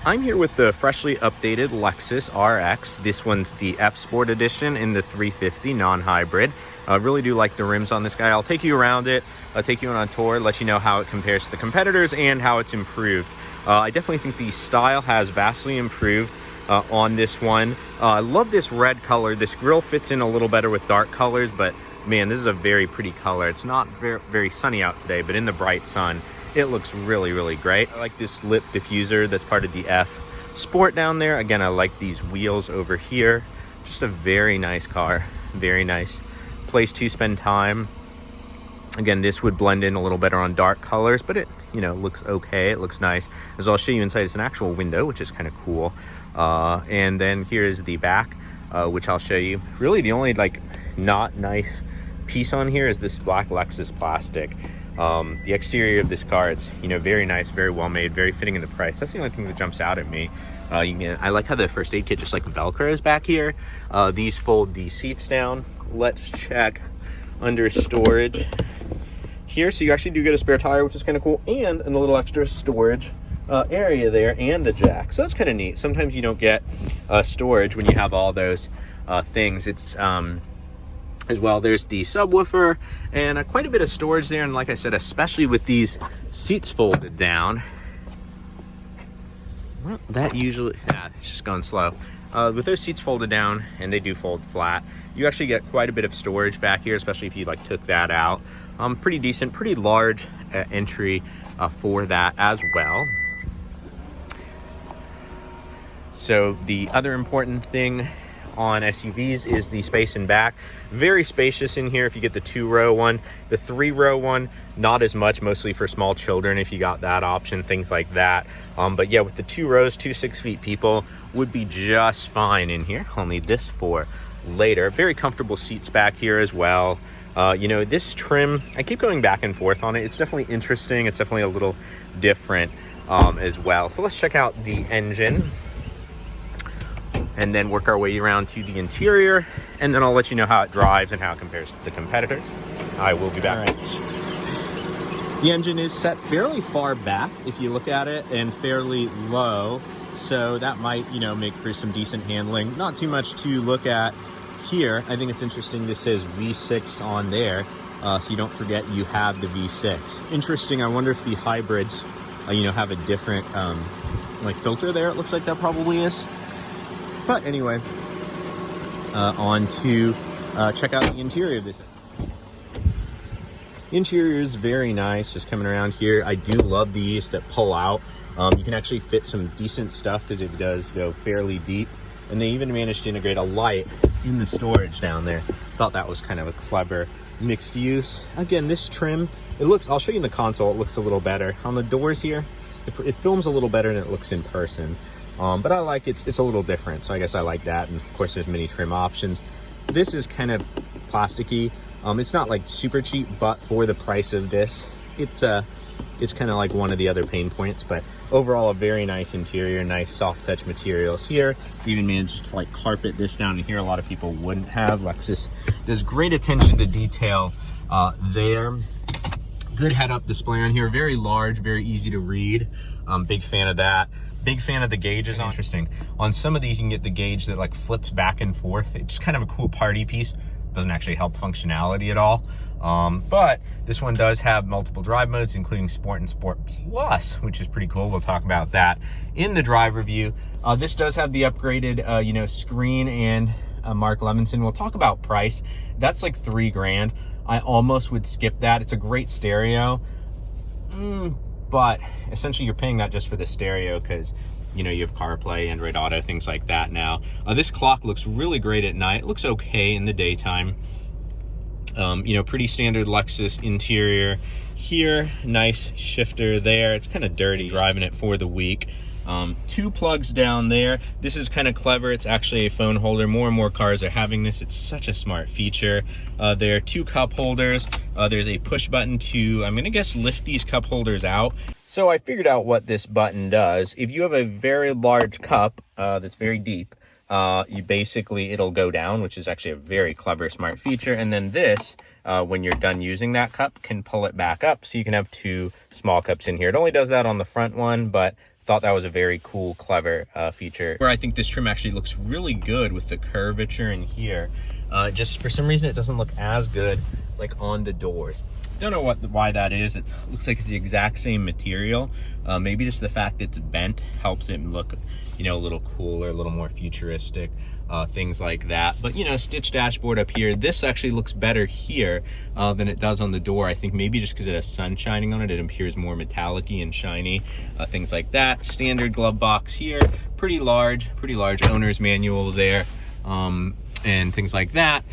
I'm here with the freshly updated Lexus RX. This one's the F Sport Edition in the 350 non-hybrid. I really do like the rims on this guy. I'll take you around it. I'll take you on a tour, let you know how it compares to the competitors and how it's improved. I definitely think the style has vastly improved on this one. I love this red color. This grille fits in a little better with dark colors, but man, this is a very pretty color. It's not very sunny out today, but in the bright sun, it looks really, really great. I like this lip diffuser that's part of the F Sport down there. Again, I like these wheels over here. Just a very nice car, very nice place to spend time. Again, this would blend in a little better on dark colors, but it, you know, looks okay. It looks nice. As I'll show you inside, it's an actual window, which is kind of cool. And then here is the back, which I'll show you. Really, the only like not nice piece on here is this black Lexus plastic. The exterior of this car, it's, you know, very nice, very well made, very fitting in the price. That's the only thing that jumps out at me. I like how the first aid kit just like velcros back here. These fold the seats down. Let's check under storage here. So you actually do get a spare tire, which is kind of cool, and a little extra storage area there, and the jack. So that's kind of neat. Sometimes you don't get storage when you have all those things. It's as well, there's the subwoofer and quite a bit of storage there. And like I said, especially with these seats folded down, well, that usually, it's just going slow. With those seats folded down, and they do fold flat, you actually get quite a bit of storage back here, especially if you like took that out. Pretty decent, pretty large entry for that as well. So the other important thing on SUVs is the space in back. Very spacious in here if you get the 2-row one. The 3-row one, not as much, mostly for small children if you got that option, things like that. But yeah, with the 2 rows, 2 6-feet people would be just fine in here. I'll need this for later. Very comfortable seats back here as well. You know, this trim, I keep going back and forth on it. It's definitely interesting. It's definitely a little different as well. So let's check out the engine and then work our way around to the interior, and then I'll let you know how it drives and how it compares to the competitors. I will be back. All right. The engine is set fairly far back if you look at it, and fairly low, so that might, you know, make for some decent handling. Not too much to look at here. I think it's interesting this says V6 on there, so you don't forget you have the V6. Interesting. I wonder if the hybrids, you know, have a different like filter there. It looks like that probably is. But anyway, on to check out the interior of this. The interior is very nice, just coming around here. I do love these that pull out. You can actually fit some decent stuff because it does go fairly deep. And they even managed to integrate a light in the storage down there. Thought that was kind of a clever mixed use. Again, this trim, it looks, I'll show you in the console, it looks a little better. On the doors here, it films a little better than it looks in person. But I like it's a little different, so I guess I like that. And of course there's many trim options. This is kind of plasticky. It's not like super cheap, but for the price of this, it's kind of like one of the other pain points. But overall, a very nice interior, nice soft touch materials here. They even managed to like carpet this down in here. A lot of people wouldn't have. Lexus does great attention to detail there. Good head-up display on here, very large, very easy to read. Big fan of that. Big fan of the gauges. Interesting. On some of these, you can get the gauge that like flips back and forth. It's just kind of a cool party piece. Doesn't actually help functionality at all. But this one does have multiple drive modes, including Sport and Sport Plus, which is pretty cool. We'll talk about that in the drive review. This does have the upgraded, you know, screen and Mark Levinson. We'll talk about price. That's like $3 grand. I almost would skip that. It's a great stereo. But essentially you're paying that just for the stereo because, you know, you have CarPlay, Android Auto, things like that now. This clock looks really great at night. It looks okay in the daytime. You know, pretty standard Lexus interior here. Nice shifter there. It's kind of dirty driving it for the week. 2 plugs down there. This is kind of clever. It's actually a phone holder. More and more cars are having this. It's such a smart feature. There are 2 cup holders. There's a push button to, I'm gonna guess, lift these cup holders out. So I figured out what this button does. If you have a very large cup that's very deep, you basically, it'll go down, which is actually a very clever, smart feature. And then this, when you're done using that cup, can pull it back up, so you can have 2 small cups in here. It only does that on the front one, but thought that was a very cool, clever feature. Where I think this trim actually looks really good with the curvature in here. Just for some reason, it doesn't look as good like on the doors. Don't know why that is. It looks like it's the exact same material. Maybe just the fact it's bent helps it look, you know, a little cooler, a little more futuristic, things like that. But, you know, stitched dashboard up here. This actually looks better here than it does on the door. I think maybe just because it has sun shining on it, it appears more metallic-y and shiny, things like that. Standard glove box here, pretty large owner's manual there, and things like that.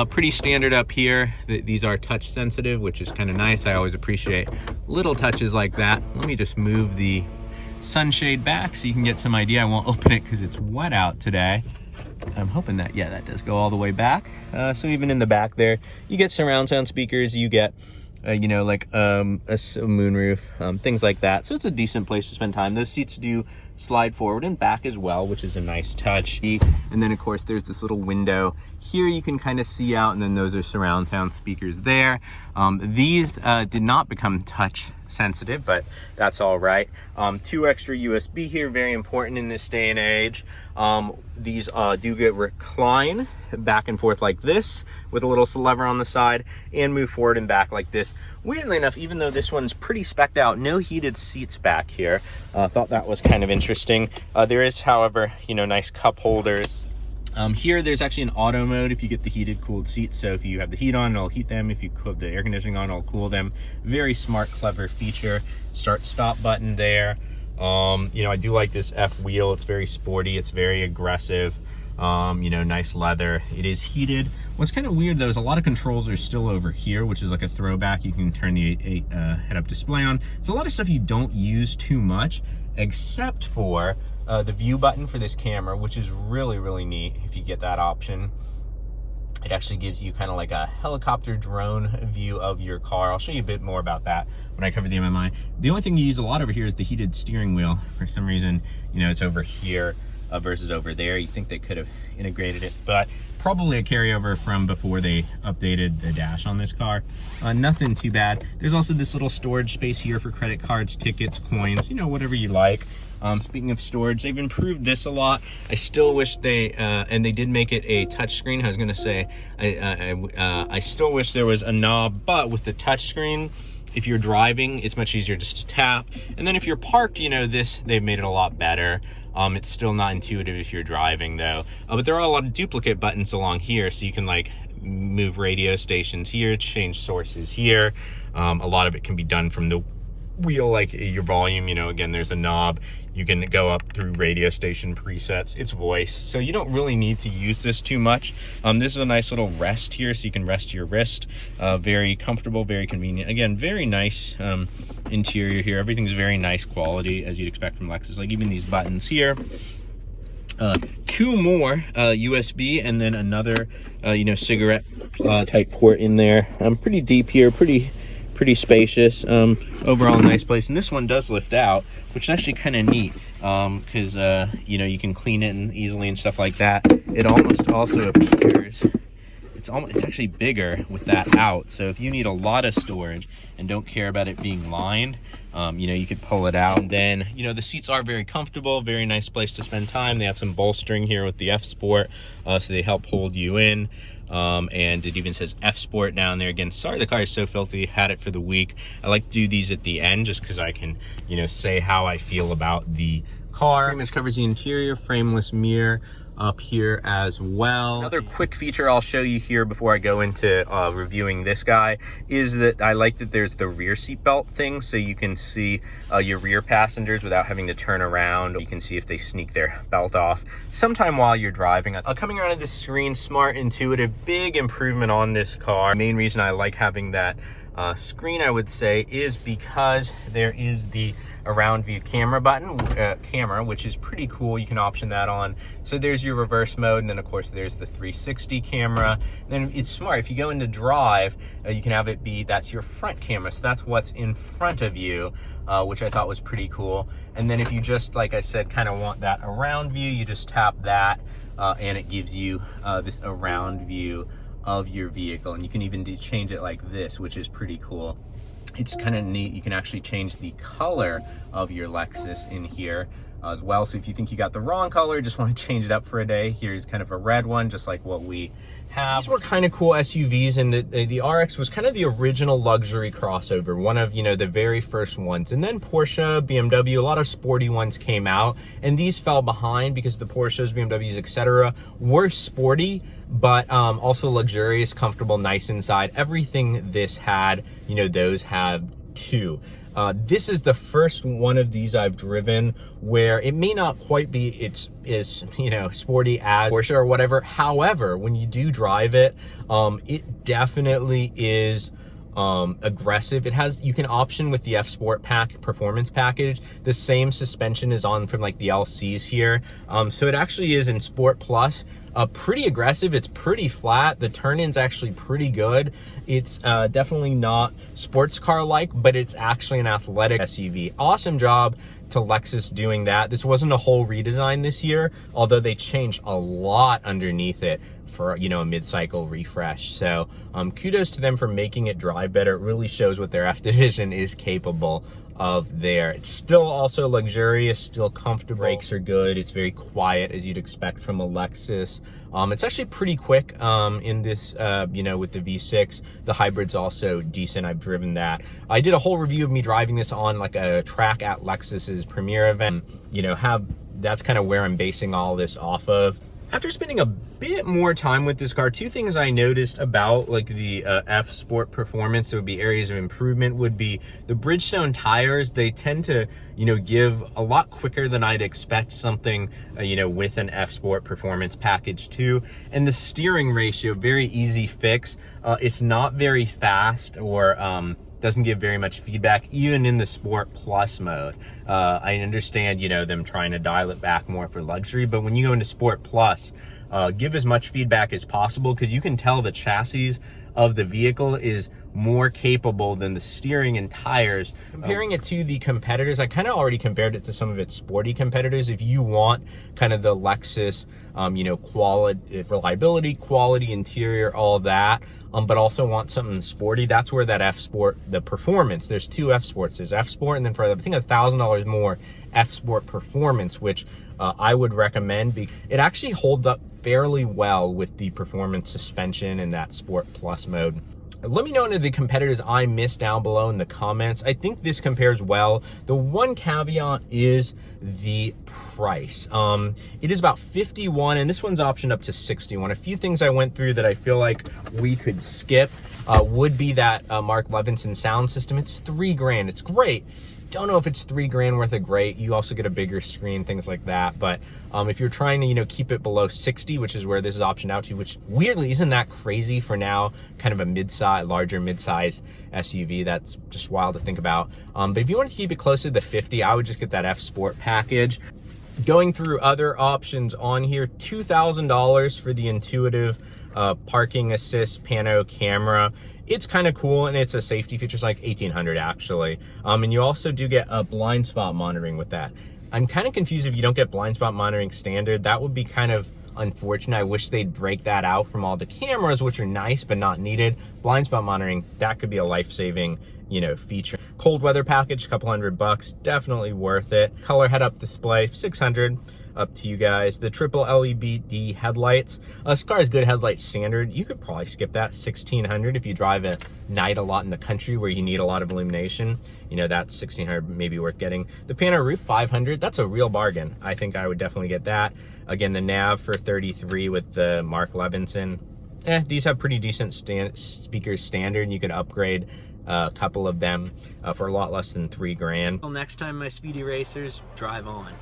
Pretty standard up here. These are touch sensitive, which is kind of nice. I always appreciate little touches like that. Let me just move the sunshade back so you can get some idea. I won't open it because it's wet out today. I'm hoping that, yeah, that does go all the way back. So even in the back there, you get surround sound speakers, you get you know, like a moonroof, things like that. So it's a decent place to spend time. Those seats do slide forward and back as well, which is a nice touch. And then of course there's this little window here you can kind of see out, and then those are surround sound speakers there. These did not become touch sensitive, but that's all right. 2 extra USB here, very important in this day and age. These do get recline back and forth like this with a little lever on the side, and move forward and back like this. Weirdly enough, even though this one's pretty specced out, no heated seats back here. Thought that was kind of interesting. There is, however, you know, nice cup holders. Here there's actually an auto mode if you get the heated cooled seats. So if you have the heat on, it'll heat them. If you have the air conditioning on, it'll cool them. Very smart, clever feature. Start stop button there. You know, I do like this F wheel. It's very sporty, it's very aggressive. You know, nice leather. It is heated. What's kind of weird though is a lot of controls are still over here, which is like a throwback. You can turn the head-up display on. It's a lot of stuff you don't use too much, except for the view button for this camera, which is really neat. If you get that option, it actually gives you kind of like a helicopter drone view of your car. I'll show you a bit more about that when I cover the MMI. The only thing you use a lot over here is the heated steering wheel. For some reason, you know, it's over here versus over there. You think they could have integrated it, but probably a carryover from before they updated the dash on this car. Nothing too bad. There's also this little storage space here for credit cards, tickets, coins, you know, whatever you like. Speaking of storage, they've improved this a lot. I still wish they, and they did make it a touch screen. I was gonna say, I still wish there was a knob, but with the touch screen, if you're driving, it's much easier just to tap. And then if you're parked, you know, they've made it a lot better. It's still not intuitive if you're driving though. But there are a lot of duplicate buttons along here, so you can like move radio stations here, change sources here. A lot of it can be done from the wheel, like your volume, you know, again, there's a knob. You can go up through radio station presets, it's voice. So you don't really need to use this too much. This is a nice little rest here, so you can rest your wrist. Very comfortable, very convenient. Again, very nice interior here. Everything's very nice quality, as you'd expect from Lexus. Like even these buttons here. 2 more USB, and then another, you know, cigarette type port in there. Pretty deep here, pretty spacious. Overall nice place. And this one does lift out, which is actually kind of neat, because you know, you can clean it and easily and stuff like that. It almost also appears it's actually bigger with that out. So if you need a lot of storage and don't care about it being lined, you know, you could pull it out. And then, you know, the seats are very comfortable, very nice place to spend time. They have some bolstering here with the F Sport, so they help hold you in. And it even says F Sport down there. Again, sorry the car is so filthy, had it for the week. I like to do these at the end just because I can, you know, say how I feel about the car. Pretty much covers the interior, frameless mirror up here as well. Another quick feature I'll show you here before I go into reviewing this guy is that I like that there's the rear seat belt thing, so you can see your rear passengers without having to turn around. You can see if they sneak their belt off sometime while you're driving. Coming around to this screen, smart, intuitive, big improvement on this car. The main reason I like having that screen, I would say, is because there is the around view camera button, which is pretty cool. You can option that on. So there's your reverse mode, and then of course there's the 360 camera. Then it's smart, if you go into drive, you can have it be, that's your front camera, so that's what's in front of you, which I thought was pretty cool. And then if you just, like I said, kind of want that around view, you just tap that, and it gives you this around view of your vehicle. And you can even change it like this, which is pretty cool. It's kind of neat. You can actually change the color of your Lexus in here as well. So if you think you got the wrong color, just want to change it up for a day, here's kind of a red one, just like what we have. These were kind of cool SUVs, and the RX was kind of the original luxury crossover, one of, you know, the very first ones. And then Porsche, BMW, a lot of sporty ones came out, and these fell behind because the Porsches, BMWs, etc. were sporty, but also luxurious, comfortable, nice inside. Everything this had, you know, those have too. This is the first one of these I've driven where it may not quite be as you know, sporty as Porsche or whatever. However, when you do drive it, it definitely is aggressive. It has, you can option with the F Sport pack performance package. The same suspension is on from like the LCs here. So it actually is in Sport Plus. Pretty aggressive. It's pretty flat. The turn-in's actually pretty good. It's definitely not sports car like, but it's actually an athletic SUV. Awesome job to Lexus doing that. This wasn't a whole redesign this year, although they changed a lot underneath it for, you know, a mid-cycle refresh. So kudos to them for making it drive better. It really shows what their F division is capable of there. It's still also luxurious, still comfortable. Brakes are good. It's very quiet, as you'd expect from a Lexus. It's actually pretty quick in this, you know, with the V6. The hybrid's also decent. I've driven that. I did a whole review of me driving this on like a track at Lexus's premiere event. You know, that's kind of where I'm basing all this off of. After spending a bit more time with this car, two things I noticed about like the F Sport performance that would be areas of improvement would be the Bridgestone tires. They tend to, you know, give a lot quicker than I'd expect something, you know, with an F Sport performance package too. And the steering ratio, very easy fix. It's not very fast or doesn't give very much feedback, even in the Sport Plus mode. I understand, you know, them trying to dial it back more for luxury, but when you go into Sport Plus, give as much feedback as possible, because you can tell the chassis of the vehicle is more capable than the steering and tires. Comparing it to the competitors, I kind of already compared it to some of its sporty competitors. If you want kind of the Lexus, you know, quality, reliability, quality, interior, all that, but also want something sporty, that's where that F Sport, the performance, there's two F Sports. There's F Sport, and then for I think $1,000 more, F Sport Performance, which I would recommend. It actually holds up fairly well with the performance suspension in that Sport Plus mode. Let me know any of the competitors I missed down below in the comments. I think this compares well. The one caveat is the price. It is about $51, and this one's optioned up to $61. A few things I went through that I feel like we could skip would be that Mark Levinson sound system. It's $3 grand. It's great. Don't know if it's $3 grand worth of great. You also get a bigger screen, things like that. But if you're trying to, you know, keep it below 60, which is where this is optioned out to, which weirdly isn't that crazy for now, kind of a mid-size, larger mid-size SUV. That's just wild to think about. But if you want to keep it closer to the 50, I would just get that F Sport package. Going through other options on here, $2,000 for the intuitive parking assist pano camera. It's kind of cool, and it's a safety feature. It's like $1,800 actually. And you also do get a blind spot monitoring with that. I'm kind of confused if you don't get blind spot monitoring standard. That would be kind of unfortunate. I wish they'd break that out from all the cameras, which are nice but not needed. Blind spot monitoring, that could be a life-saving, you know, feature. Cold weather package, a couple $100, definitely worth it. Color head-up display, $600. Up to you guys. The triple LED headlights. This car has good headlight standard. You could probably skip that. $1,600 if you drive at night a lot in the country where you need a lot of illumination. You know, that's $1,600 maybe worth getting. The pano roof, $500. That's a real bargain. I think I would definitely get that. Again, the nav for $33 with the Mark Levinson. These have pretty decent speakers standard. You could upgrade a couple of them for a lot less than $3 grand. Well, next time, my speedy racers, drive on.